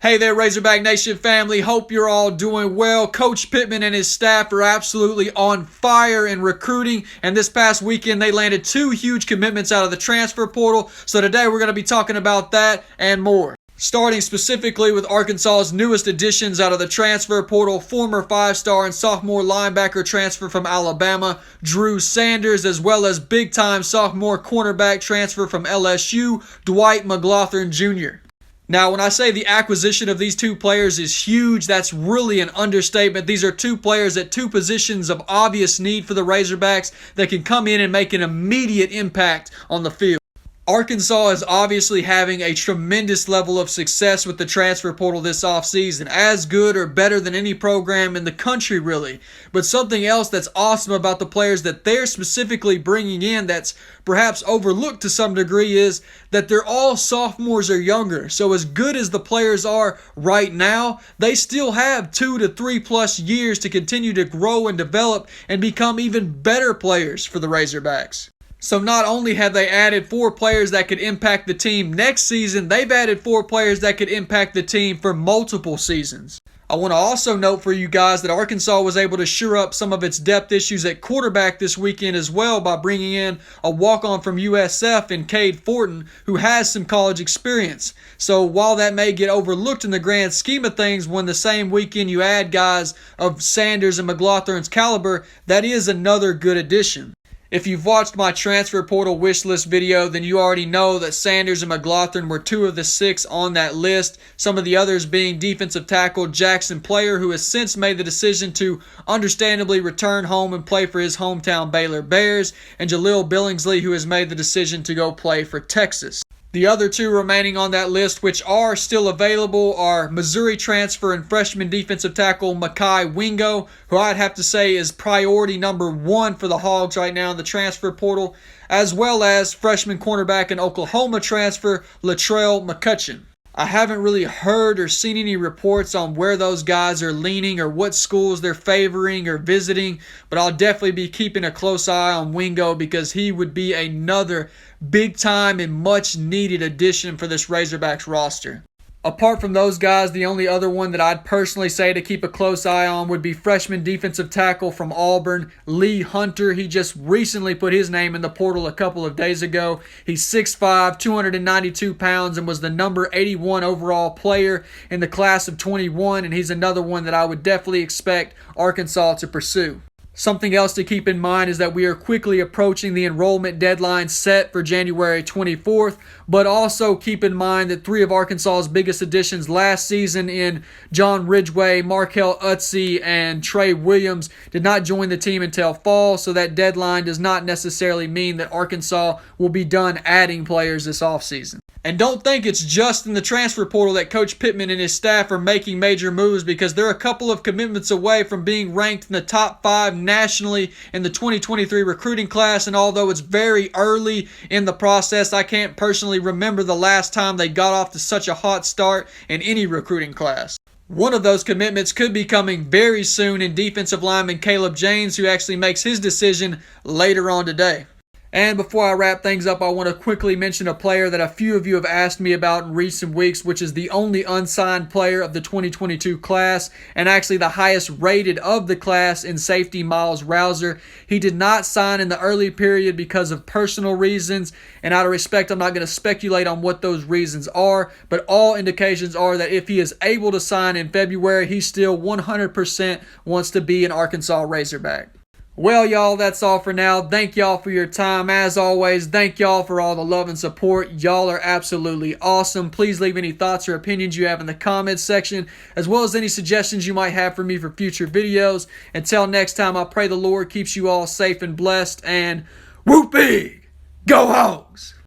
Hey there, Razorback Nation family. Hope you're all doing well. Coach Pittman and his staff are absolutely on fire in recruiting, and this past weekend they landed two huge commitments out of the transfer portal. So today we're going to be talking about that and more. Starting specifically with Arkansas's newest additions out of the transfer portal, former 5-star and sophomore linebacker transfer from Alabama, Drew Sanders, as well as big-time sophomore cornerback transfer from LSU, Dwight McGlothern Jr. Now, when I say the acquisition of these two players is huge, that's really an understatement. These are two players at two positions of obvious need for the Razorbacks that can come in and make an immediate impact on the field. Arkansas is obviously having a tremendous level of success with the transfer portal this offseason, as good or better than any program in the country, really. But something else that's awesome about the players that they're specifically bringing in that's perhaps overlooked to some degree is that they're all sophomores or younger. So as good as the players are right now, they still have 2 to 3 plus years to continue to grow and develop and become even better players for the Razorbacks. So not only have they added 4 players that could impact the team next season, they've added 4 players that could impact the team for multiple seasons. I want to also note for you guys that Arkansas was able to shore up some of its depth issues at quarterback this weekend as well by bringing in a walk-on from USF in Cade Fortin, who has some college experience. So while that may get overlooked in the grand scheme of things, when the same weekend you add guys of Sanders and McGlothern's caliber, that is another good addition. If you've watched my transfer portal wish list video, then you already know that Sanders and McGlothern were 2 of the 6 on that list. Some of the others being defensive tackle Jackson Player, who has since made the decision to understandably return home and play for his hometown Baylor Bears, and Jaleel Billingsley, who has made the decision to go play for Texas. The other 2 remaining on that list, which are still available, are Missouri transfer and freshman defensive tackle Mekhi Wingo, who I'd have to say is priority number 1 for the Hogs right now in the transfer portal, as well as freshman cornerback and Oklahoma transfer Latrell McCutcheon. I haven't really heard or seen any reports on where those guys are leaning or what schools they're favoring or visiting, but I'll definitely be keeping a close eye on Wingo because he would be another big-time and much-needed addition for this Razorbacks roster. Apart from those guys, the only other one that I'd personally say to keep a close eye on would be freshman defensive tackle from Auburn, Lee Hunter. He just recently put his name in the portal a couple of days ago. He's 6'5", 292 pounds, and was the number 81 overall player in the class of 21, and he's another one that I would definitely expect Arkansas to pursue. Something else to keep in mind is that we are quickly approaching the enrollment deadline set for January 24th, but also keep in mind that 3 of Arkansas's biggest additions last season in John Ridgway, Markel Utsey, and Trey Williams did not join the team until fall, so that deadline does not necessarily mean that Arkansas will be done adding players this offseason. And don't think it's just in the transfer portal that Coach Pittman and his staff are making major moves, because they're a couple of commitments away from being ranked in the top 5 nationally in the 2023 recruiting class. And although it's very early in the process, I can't personally remember the last time they got off to such a hot start in any recruiting class. One of those commitments could be coming very soon in defensive lineman Caleb James, who actually makes his decision later on today. And before I wrap things up, I want to quickly mention a player that a few of you have asked me about in recent weeks, which is the only unsigned player of the 2022 class, and actually the highest rated of the class in safety, Miles Rouser. He did not sign in the early period because of personal reasons, and out of respect, I'm not going to speculate on what those reasons are, but all indications are that if he is able to sign in February, he still 100% wants to be an Arkansas Razorback. Well, y'all, that's all for now. Thank y'all for your time. As always, thank y'all for all the love and support. Y'all are absolutely awesome. Please leave any thoughts or opinions you have in the comments section, as well as any suggestions you might have for me for future videos. Until next time, I pray the Lord keeps you all safe and blessed, and whoop big! Go Hogs!